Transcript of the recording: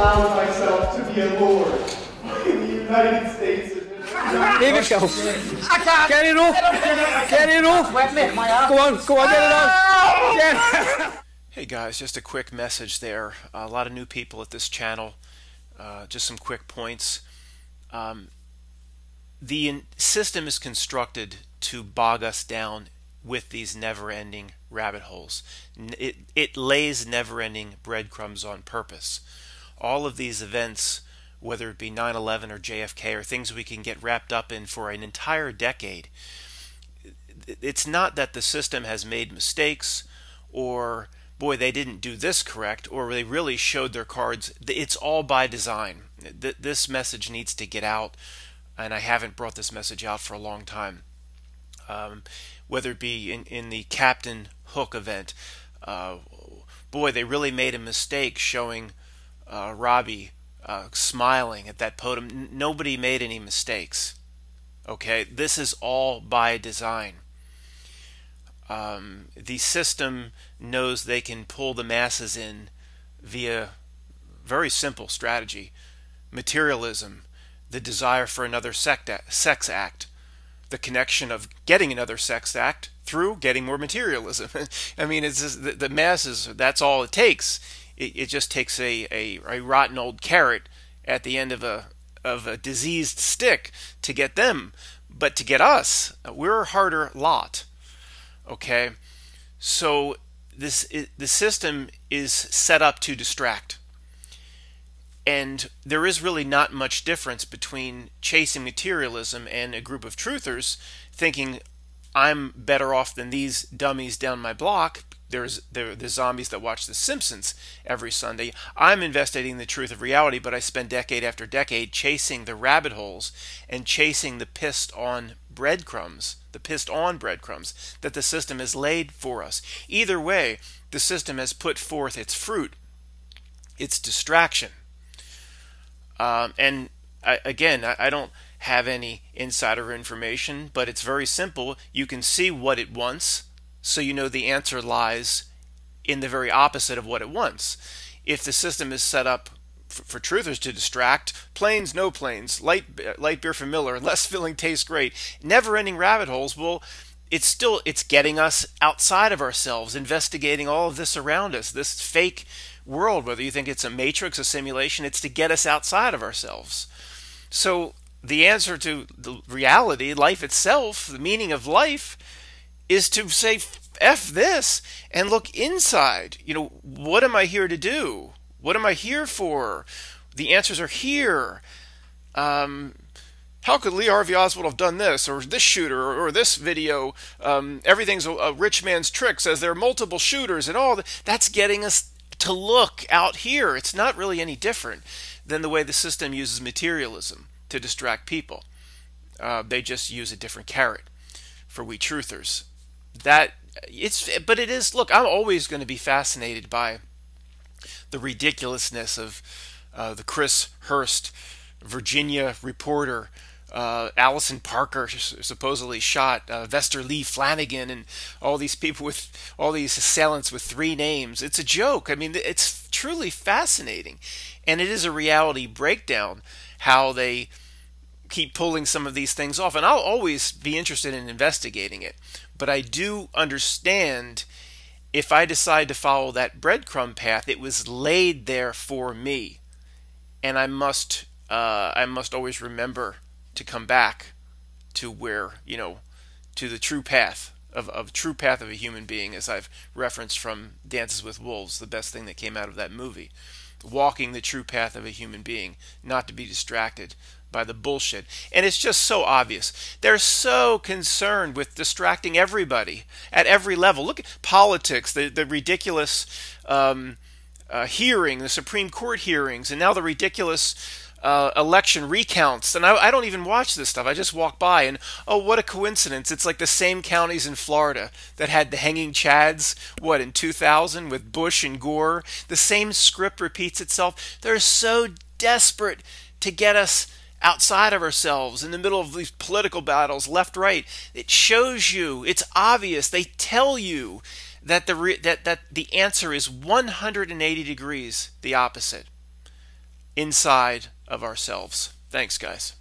allowed myself to be a lord in the United States of Leave it go. Get it off. Get it off. Go on, get it on. Get. Hey guys, just a quick message there. A lot of new people at this channel. Just some quick points. The system is constructed to bog us down with these never-ending rabbit holes. It lays never-ending breadcrumbs on purpose. All of these events, whether it be 9/11 or JFK or things we can get wrapped up in for an entire decade, it's not that the system has made mistakes or boy, they didn't do this correct, or they really showed their cards. It's all by design. This message needs to get out, and I haven't brought this message out for a long time. Whether it be in the Captain Hook event, boy, they really made a mistake showing Robbie smiling at that podium. Nobody made any mistakes. Okay, this is all by design. The system knows they can pull the masses in via very simple strategy: materialism, the desire for another sex act, the connection of getting another sex act through getting more materialism. I mean, it's just, the masses, that's all it takes. It just takes a rotten old carrot at the end of a diseased stick to get them. But to get us, we're a harder lot. Okay, so the system is set up to distract, and there is really not much difference between chasing materialism and a group of truthers thinking I'm better off than these dummies down my block. There's the zombies that watch The Simpsons every Sunday. I'm investigating the truth of reality, but I spend decade after decade chasing the rabbit holes and chasing the pissed-on breadcrumbs that the system has laid for us. Either way, the system has put forth its fruit, its distraction. And I don't have any insider information, but it's very simple. You can see what it wants, so you know the answer lies in the very opposite of what it wants. If the system is set up for truthers to distract, planes, no planes, light beer from Miller, less filling tastes great, never-ending rabbit holes, well, it's getting us outside of ourselves, investigating all of this around us, this fake world, whether you think it's a matrix, a simulation, it's to get us outside of ourselves. So the answer to the reality, life itself, the meaning of life, is to say, F this, and look inside. You know, what am I here to do? What am I here for? The answers are here. How could Lee Harvey Oswald have done this, or this shooter, or this video? Everything's a rich man's trick, says there are multiple shooters, and all that. That's getting us to look out here. It's not really any different than the way the system uses materialism to distract people. They just use a different carrot for we truthers. But it is, look, I'm always going to be fascinated by the ridiculousness of the Chris Hurst, Virginia reporter, Allison Parker supposedly shot, Vester Lee Flanagan, and all these people with all these assailants with 3 names. It's a joke. I mean, it's truly fascinating, and it is a reality breakdown how they keep pulling some of these things off, and I'll always be interested in investigating it. But I do understand if I decide to follow that breadcrumb path, it was laid there for me, and I must always remember to come back to where, you know, to the true path of a human being, as I've referenced from Dances with Wolves, the best thing that came out of that movie. Walking the true path of a human being, not to be distracted by the bullshit. And it's just so obvious. They're so concerned with distracting everybody at every level. Look at politics, the ridiculous hearing, the Supreme Court hearings, and now the ridiculous election recounts. And I don't even watch this stuff. I just walk by and, oh, what a coincidence. It's like the same counties in Florida that had the hanging chads, what, in 2000 with Bush and Gore. The same script repeats itself. They're so desperate to get us outside of ourselves, in the middle of these political battles, left, right. It shows you, it's obvious, they tell you that the answer is 180 degrees the opposite. inside of ourselves. Thanks, guys.